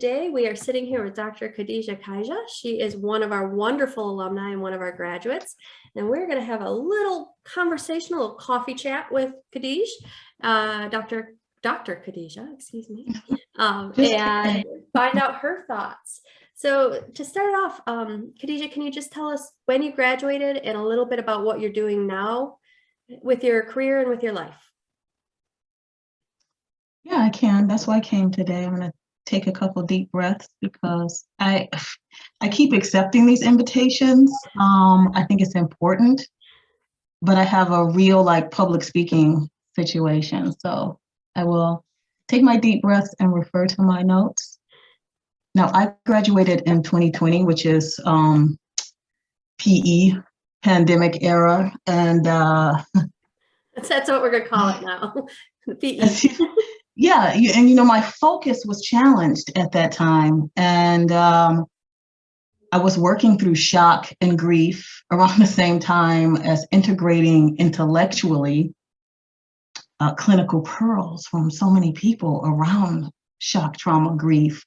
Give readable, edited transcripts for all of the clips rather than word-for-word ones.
Today we are sitting here with Dr. Kysia. She is one of our wonderful alumni and one of our graduates. And we're going to have a little conversation, a little coffee chat with Dr. Kysia, excuse me, and find out her thoughts. So to start off, Kysia, can you just tell us when you graduated and a little bit about what you're doing now with your career and with your life? Yeah, I can. That's why I came today. I'm going to take a couple deep breaths because I keep accepting these invitations. I think it's important, but I have a real public speaking situation. So I will take my deep breaths and refer to my notes. Now, I graduated in 2020, which is PE, pandemic era, and that's what we're going to call it now. PE. Yeah, and my focus was challenged at that time, and I was working through shock and grief around the same time as integrating intellectually clinical pearls from so many people around shock, trauma, grief,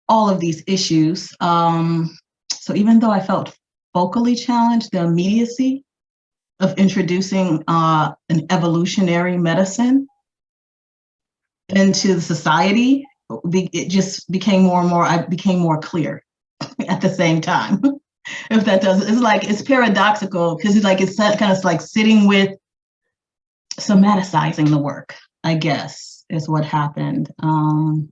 all of these issues. So even though I felt vocally challenged, the immediacy of introducing an evolutionary medicine into the society, it just became more and more, I became more clear at the same time. If that doesn't, it's paradoxical because it's kind of like sitting with somaticizing the work, I guess, is what happened. And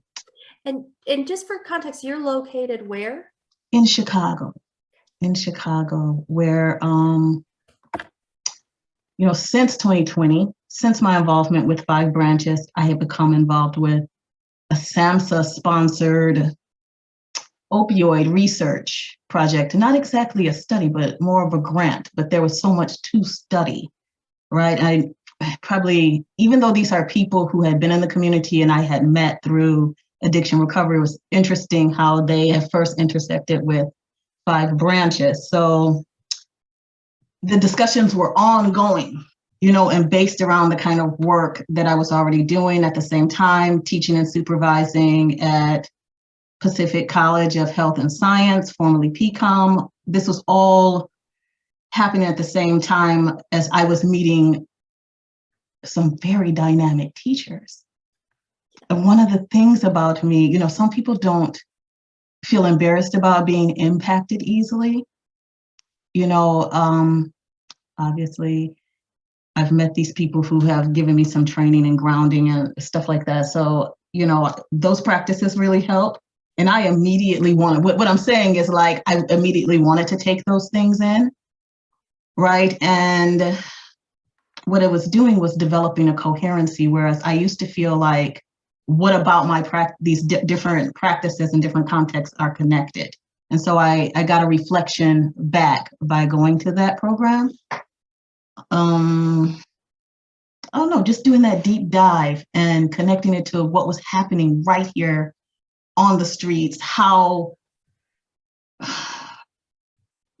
just for context, you're located where? In Chicago, where, since 2020, since my involvement with Five Branches, I have become involved with a SAMHSA-sponsored opioid research project. Not exactly a study, but more of a grant. But there was so much to study, right? I probably, even though these are people who had been in the community and I had met through addiction recovery, it was interesting how they had first intersected with Five Branches. So the discussions were ongoing, and based around the kind of work that I was already doing at the same time, teaching and supervising at Pacific College of Health and Science, formerly PCOM. This was all happening at the same time as I was meeting some very dynamic teachers. And one of the things about me, some people don't feel embarrassed about being impacted easily. Obviously, I've met these people who have given me some training and grounding and stuff like that. So, those practices really help. And I immediately what I'm saying is I immediately wanted to take those things in, right? And what it was doing was developing a coherency, whereas I used to feel like, what about my these different practices and different contexts are connected? And so I got a reflection back by going to that program. I don't know, just doing that deep dive and connecting it to what was happening right here on the streets, how,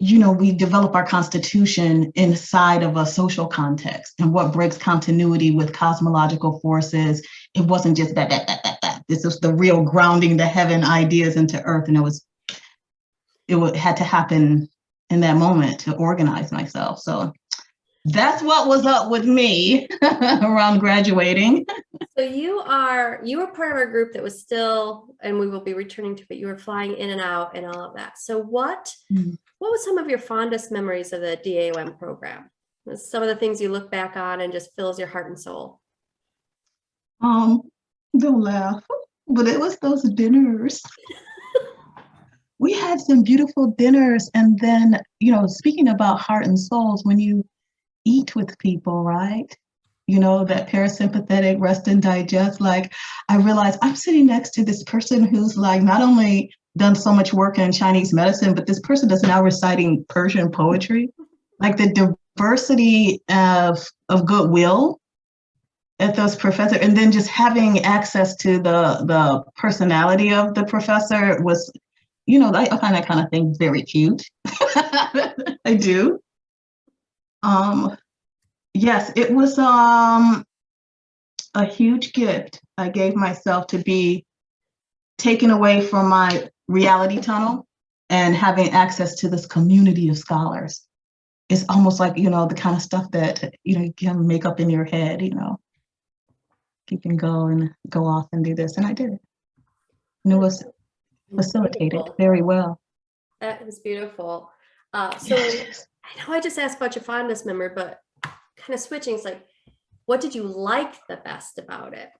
we develop our constitution inside of a social context and what breaks continuity with cosmological forces. It wasn't just that. This was the real grounding the heaven ideas into earth. And it had to happen in that moment to organize myself. So that's what was up with me around graduating. So you were part of our group that was still, and we will be returning to, but you were flying in and out and all of that. So what was some of your fondest memories of the DAOM program? Some of the things you look back on and just fills your heart and soul. Don't laugh, but it was those dinners. We had some beautiful dinners, and then, speaking about heart and souls, when you eat with people, right? That parasympathetic rest and digest, I realized I'm sitting next to this person who's not only done so much work in Chinese medicine, but this person is now reciting Persian poetry. The diversity of goodwill at those professors, and then just having access to the personality of the professor was, I find that kind of thing very cute. I do. Yes, it was a huge gift I gave myself to be taken away from my reality tunnel and having access to this community of scholars. It's almost like, the kind of stuff that, you can make up in your head, you can go and go off and do this. And I did it. And it was facilitated Beautiful. very well. That was beautiful. So I know I just asked about your fondest memory, but kind of switching, it's like, what did you like the best about it?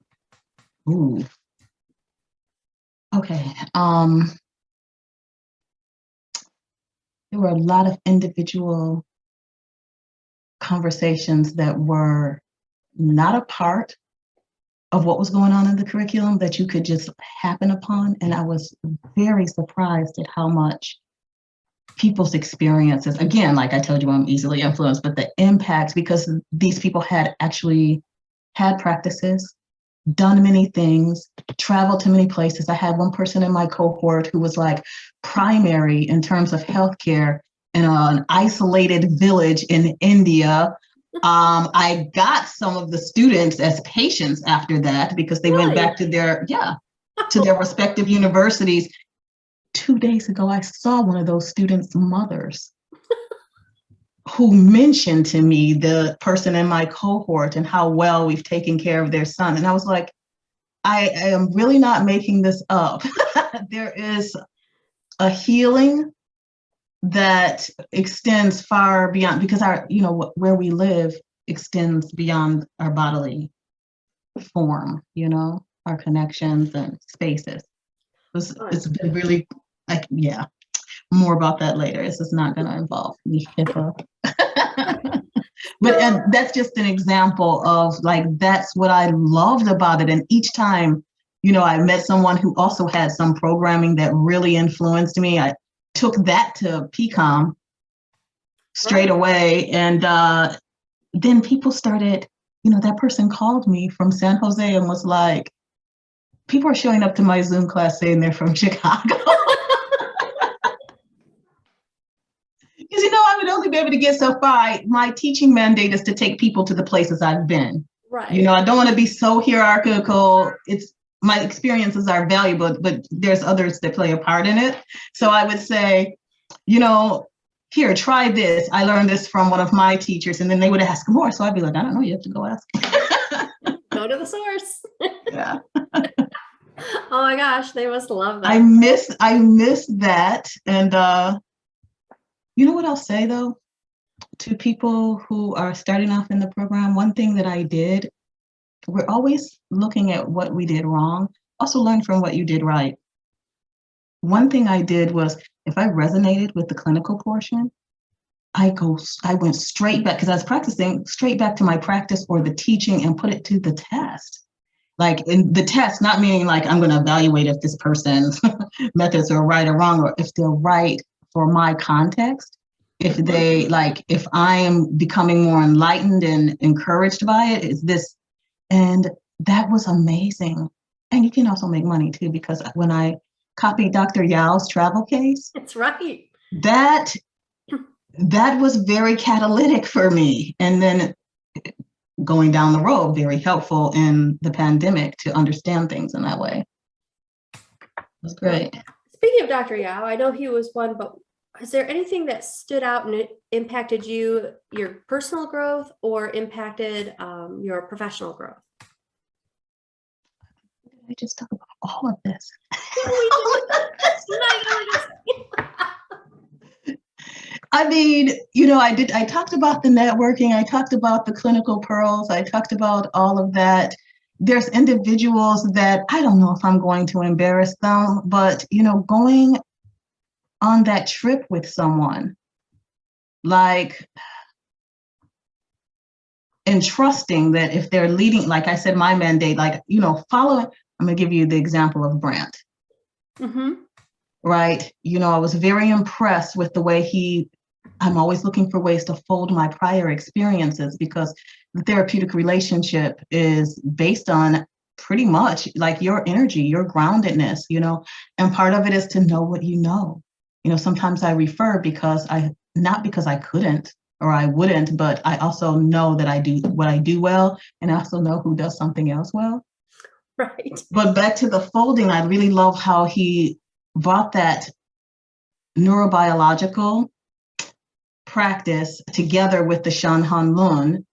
Ooh. Okay. There were a lot of individual conversations that were not a part of what was going on in the curriculum that you could just happen upon. And I was very surprised at how much people's experiences, again, like I told you, I'm easily influenced, but the impact, because these people had actually had practices, done many things, traveled to many places. I had one person in my cohort who was like primary in terms of healthcare in an isolated village in India. I got some of the students as patients after that because they went back to their respective universities. 2 days ago, I saw one of those students' mothers who mentioned to me the person in my cohort and how well we've taken care of their son. And I was like, I am really not making this up. There is a healing that extends far beyond, because where we live extends beyond our bodily form, our connections and spaces. It's been really, more about that later. This is not going to involve me HIPAA. But that's just an example of that's what I loved about it. And each time, I met someone who also had some programming that really influenced me, I took that to PCOM straight away. And then people started, that person called me from San Jose and was like, people are showing up to my Zoom class saying they're from Chicago. Because, I would only be able to get so far. My teaching mandate is to take people to the places I've been. Right. I don't want to be so hierarchical. My experiences are valuable, but there's others that play a part in it. So I would say, here, try this. I learned this from one of my teachers, and then they would ask more. So I'd be like, I don't know, you have to go ask. Go to the source. Yeah. Oh my gosh, they must love that. I miss that. And you know what I'll say though, to people who are starting off in the program, one thing that I did, we're always looking at what we did wrong. Also learn from what you did right. One thing I did was, if I resonated with the clinical portion, I went straight back, because I was practicing, straight back to my practice or the teaching and put it to the test. In the test, not meaning I'm going to evaluate if this person's methods are right or wrong, or if they're right for my context. If they if I am becoming more enlightened and encouraged by it, is this, and that was amazing. And you can also make money too, because when I copied Dr. Yao's travel case, that's right. That was very catalytic for me. And then going down the road, very helpful in the pandemic to understand things in that way. It was great. Speaking of Dr. Yao, I know he was one, but is there anything that stood out and it impacted you, your personal growth, or impacted your professional growth? I just talk about all of this. I mean, I talked about the networking, I talked about the clinical pearls, I talked about all of that. There's individuals that I don't know if I'm going to embarrass them, but, going on that trip with someone, and trusting that if they're leading, like I said, my mandate, following, I'm going to give you the example of Brant. Mm-hmm. Right. I was very impressed with the way I'm always looking for ways to fold my prior experiences, because the therapeutic relationship is based on pretty much your energy, your groundedness, and part of it is to know what you know. Sometimes I refer not because I couldn't or I wouldn't, but I also know that I do what I do well, and I also know who does something else well. Right. But back to the folding, I really love how he brought that neurobiological practice together with the Shan Han Lun.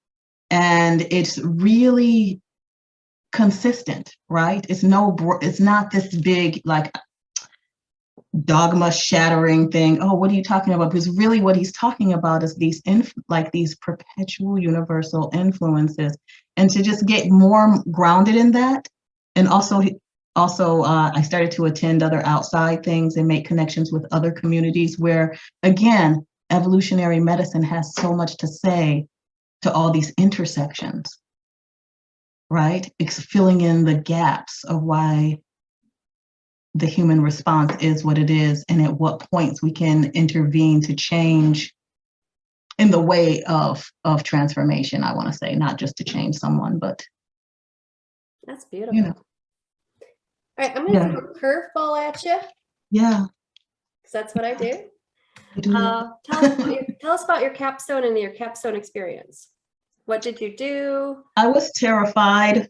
And it's really consistent, right? It's not this big, like, dogma shattering thing. Oh, what are you talking about? Because really what he's talking about is these these perpetual universal influences, and to just get more grounded in that. And also I started to attend other outside things and make connections with other communities where, again, evolutionary medicine has so much to say to all these intersections, right? It's filling in the gaps of why the human response is what it is, and at what points we can intervene to change in the way of transformation. I want to say, not just to change someone, but That's beautiful. All right, I'm gonna throw a curveball at you. Yeah, because that's what I do. do. Tell us about your capstone and your capstone experience. What did you do? I was terrified.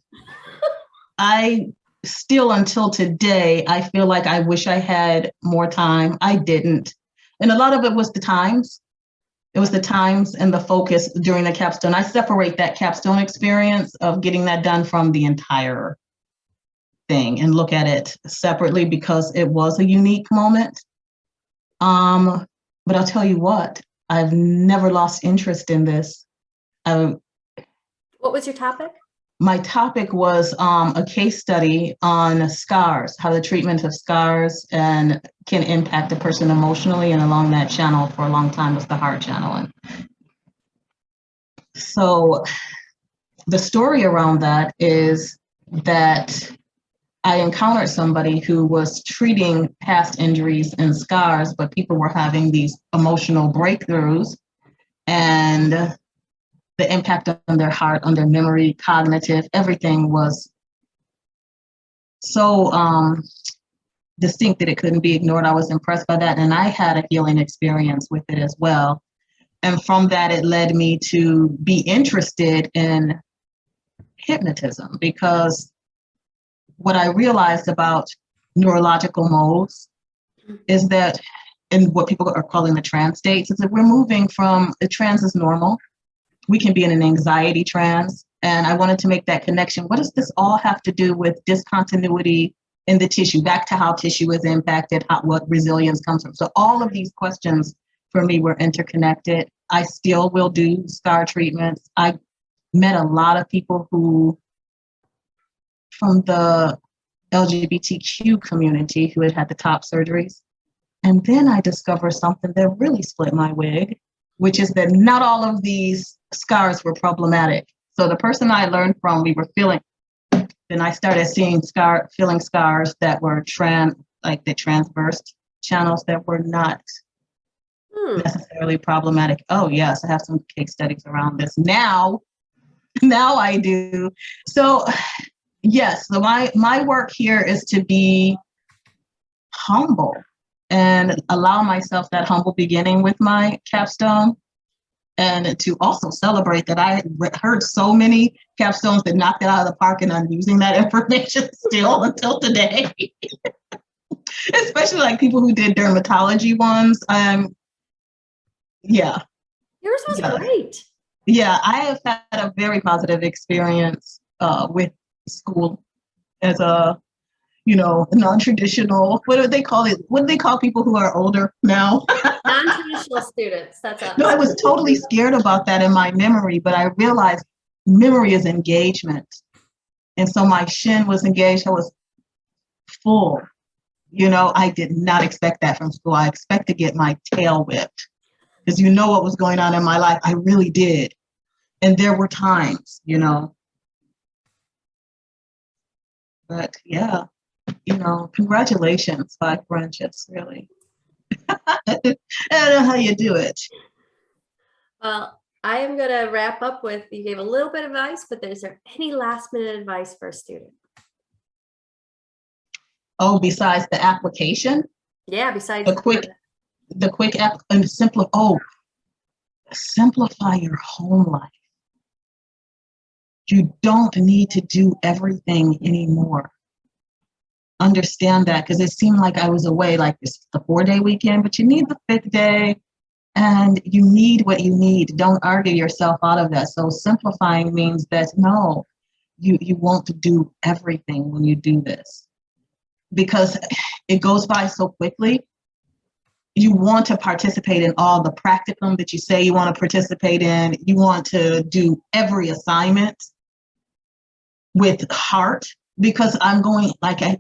I still, until today, I feel like I wish I had more time. I didn't. And a lot of it was the times. It was the times and the focus during the capstone. I separate that capstone experience of getting that done from the entire thing and look at it separately because it was a unique moment. But I'll tell you what, I've never lost interest in this. What was your topic? My topic was a case study on scars, how the treatment of scars can impact a person emotionally, and along that channel for a long time was the heart channel. And so the story around that is that I encountered somebody who was treating past injuries and scars, but people were having these emotional breakthroughs, and the impact on their heart, on their memory, cognitive, everything was so distinct that it couldn't be ignored. I was impressed by that, and I had a healing experience with it as well. And from that, it led me to be interested in hypnotism, because what I realized about neurological modes is that, in what people are calling the trance states, is that we're moving from, the trance is normal. We can be in an anxiety trance. And I wanted to make that connection. What does this all have to do with discontinuity in the tissue? Back to how tissue is impacted, what resilience comes from. So all of these questions for me were interconnected. I still will do scar treatments. I met a lot of people from the LGBTQ community who had the top surgeries. And then I discovered something that really split my wig, which is that not all of these scars were problematic. So the person I learned from, we were feeling, then I started seeing feeling scars that were the transverse channels that were not necessarily problematic. Oh yes, I have some case studies around this now. Now I do. So yes, so my work here is to be humble and allow myself that humble beginning with my capstone, and to also celebrate that I heard so many capstones that knocked it out of the park, and I'm using that information still until today. Especially like people who did dermatology ones. Yeah. Yours was great. Yeah, I have had a very positive experience with school as a non-traditional, what do they call it? What do they call people who are older now? Non-traditional students, that's us. No, I was totally scared about that in my memory, but I realized memory is engagement. And so my shin was engaged, I was full. I did not expect that from school. I expect to get my tail whipped, because what was going on in my life. I really did. And there were times, but yeah. Congratulations, 5 branches, really. I don't know how you do it. Well, I am going to wrap up with, you gave a little bit of advice, but is there any last minute advice for a student? Oh, besides the application? Yeah, besides the quick app and simplify your home life. You don't need to do everything anymore. Understand that, because it seemed like I was away like this the 4-day weekend, but you need the 5th day and you need what you need. Don't argue yourself out of that. So simplifying means that no, you won't do everything when you do this, because it goes by so quickly. You want to participate in all the practicum that you say you want to participate in. You want to do every assignment with heart, because I'm going, like, I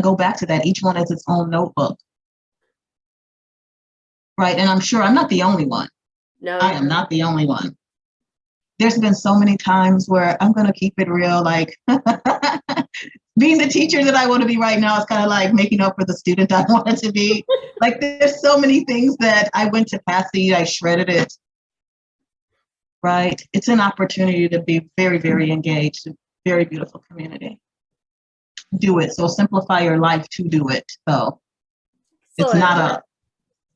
go back to that. Each one has its own notebook. Right. And I'm sure I'm not the only one. No, I am not the only one. There's been so many times where I'm going to keep it real, like being the teacher that I want to be right now is kind of like making up for the student I wanted to be. Like, there's so many things that I went to Patsy, I shredded it. Right. It's an opportunity to be very, very engaged, a very beautiful community. Do it. So simplify your life to do it. So it's not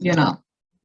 a,